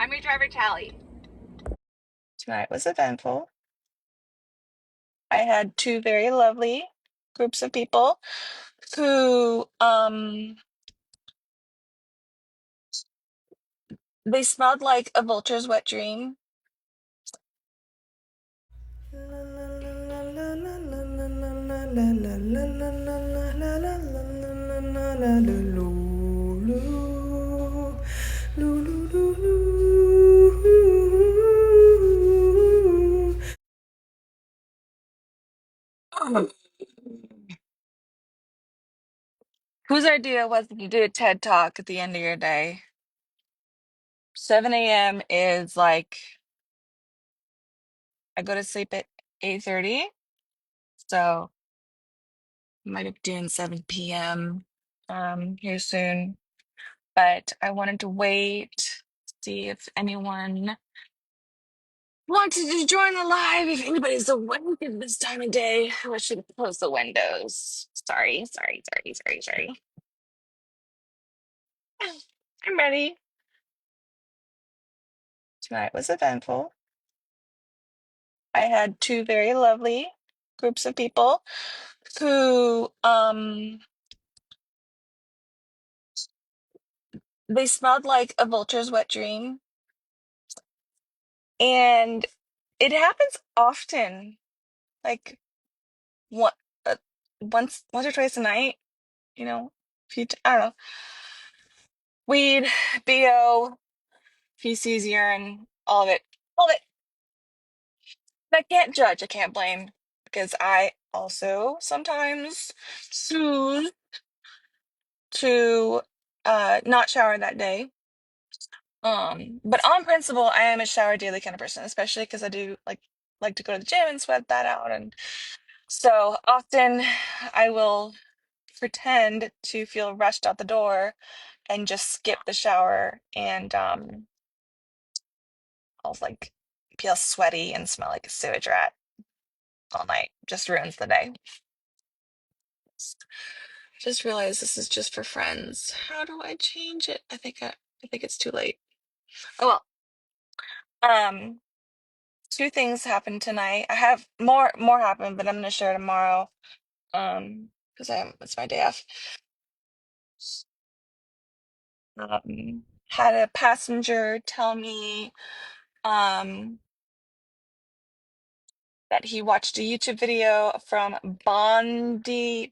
I'm your driver, Tally. Tonight was eventful. I had two very lovely groups of people who they smelled like a vulture's wet dream. Whose idea was it to do a TED Talk at the end of your day? 7 a.m. is like I go to sleep at 8:30, so I might be doing 7 p.m. Here soon. But I wanted to wait, see if anyone wanted to join the live. If anybody's awake at this time of day, I should close the windows. Sorry. I'm ready. Tonight was eventful. I had two very lovely groups of people who they smelled like a vulture's wet dream. And it happens often, like one, uh, once or twice a night, I don't know. Weed, BO, feces, urine, all of it. All of it. I can't judge, I can't blame, because I also sometimes choose to not shower that day. But on principle, I am a shower daily kind of person, especially because I do like to go to the gym and sweat that out. And so often I will pretend to feel rushed out the door and just skip the shower, and I'll like feel sweaty and smell like a sewage rat all night. Just ruins the day. Just realized this is just for friends. How do I change it? I think it's too late. Oh well. Um, Two things happened tonight. I have more happen, but I'm gonna share tomorrow. Because it's my day off. Had a passenger tell me um that he watched a YouTube video from Bomdi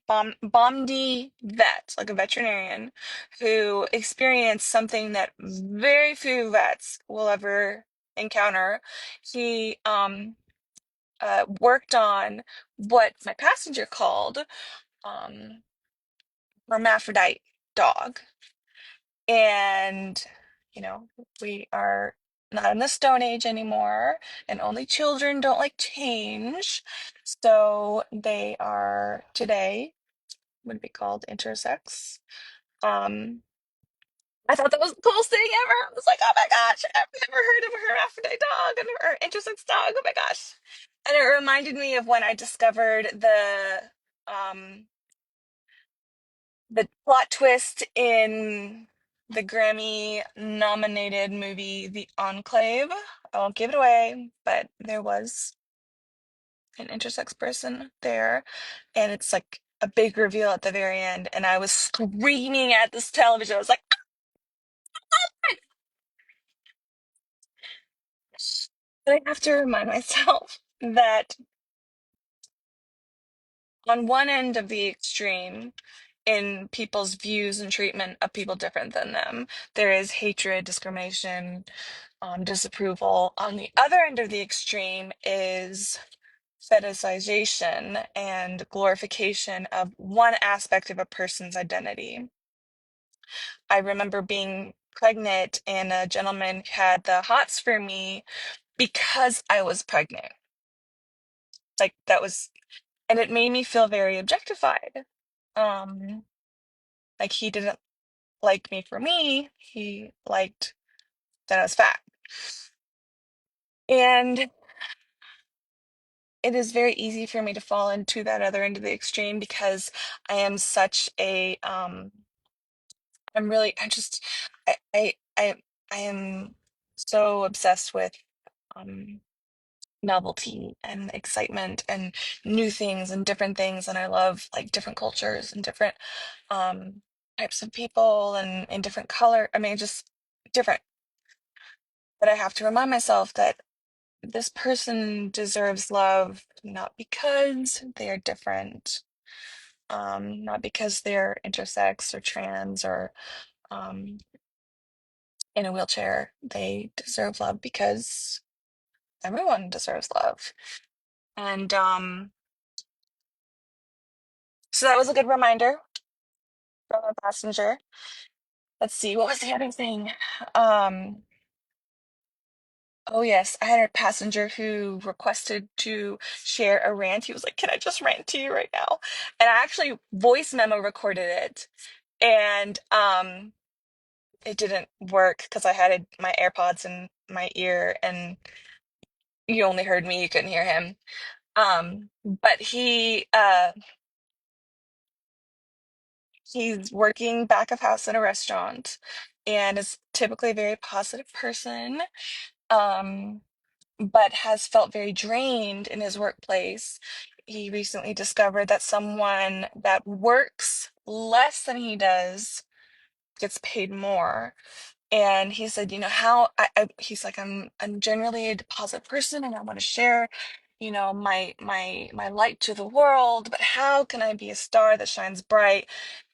vet, like a veterinarian, who experienced something that very few vets will ever encounter. He worked on what my passenger called um, hermaphrodite dog. And, you know, we are not in the Stone Age anymore, and only children don't like change. So they are today would be called intersex. Um, I thought that was the coolest thing ever. I was like, oh my gosh, I've never heard of a hermaphrodite dog or intersex dog. Oh my gosh. And it reminded me of when I discovered um the plot twist in the Grammy nominated movie The Enclave. I won't give it away, but there was an intersex person there, and it's like a big reveal at the very end. And I was screaming at this television. I was like, but I have to remind myself that on one end of the extreme, in people's views and treatment of people different than them, there is hatred, discrimination, disapproval. On the other end of the extreme is fetishization and glorification of one aspect of a person's identity. I remember being pregnant, and a gentleman had the hots for me because I was pregnant. Like that was, and it made me feel very objectified. Um, like he didn't like me for me, he liked that I was fat. And it is very easy for me to fall into that other end of the extreme because I am such a I'm really I just I I I am so obsessed with um, novelty and excitement and new things and different things. And I love like different cultures and different um, types of people and different color. I mean, just different. But I have to remind myself that this person deserves love not because they are different, not because they're intersex or trans or um, in a wheelchair. They deserve love because everyone deserves love. And so that was a good reminder from a passenger. Let's see, what was the other thing? Um, oh yes, I had a passenger who requested to share a rant. He was like, "Can I just rant to you right now?" And I actually voice memo recorded it, and it didn't work because I had my AirPods in my ear, and you only heard me, you couldn't hear him. But he's working back of house in a restaurant and is typically a very positive person. Um, but has felt very drained in his workplace. He recently discovered that someone that works less than he does gets paid more. And he said, you know, he's like, I'm generally a positive person and I want to share, you know, my light to the world, but how can I be a star that shines bright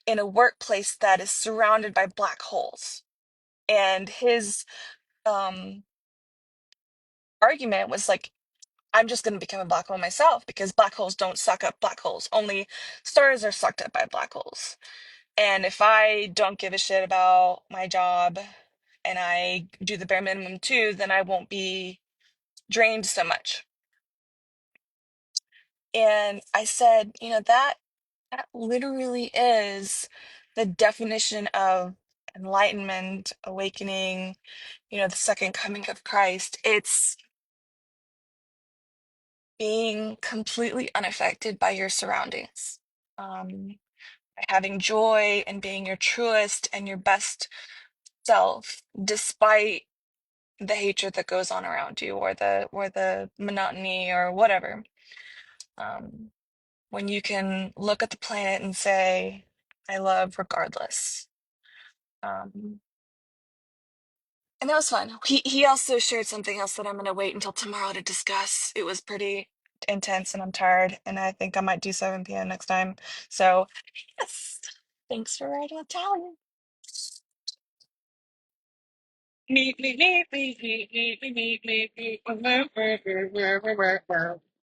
in a workplace that is surrounded by black holes? And his um argument was like, I'm just going to become a black hole myself because black holes don't suck up black holes. Only stars are sucked up by black holes. And if I don't give a shit about my job and I do the bare minimum too, then I won't be drained so much. And I said, you know, that literally is the definition of enlightenment, awakening, you know, the second coming of Christ. It's being completely unaffected by your surroundings. Um, Having joy and being your truest and your best self despite the hatred that goes on around you or the monotony or whatever. um, when you can look at the planet and say I love regardless. um, and that was fun. He also shared something else that I'm going to wait until tomorrow to discuss. It was pretty intense and I'm tired and I think I might do 7 p.m. next time. So yes, thanks for writing Italian.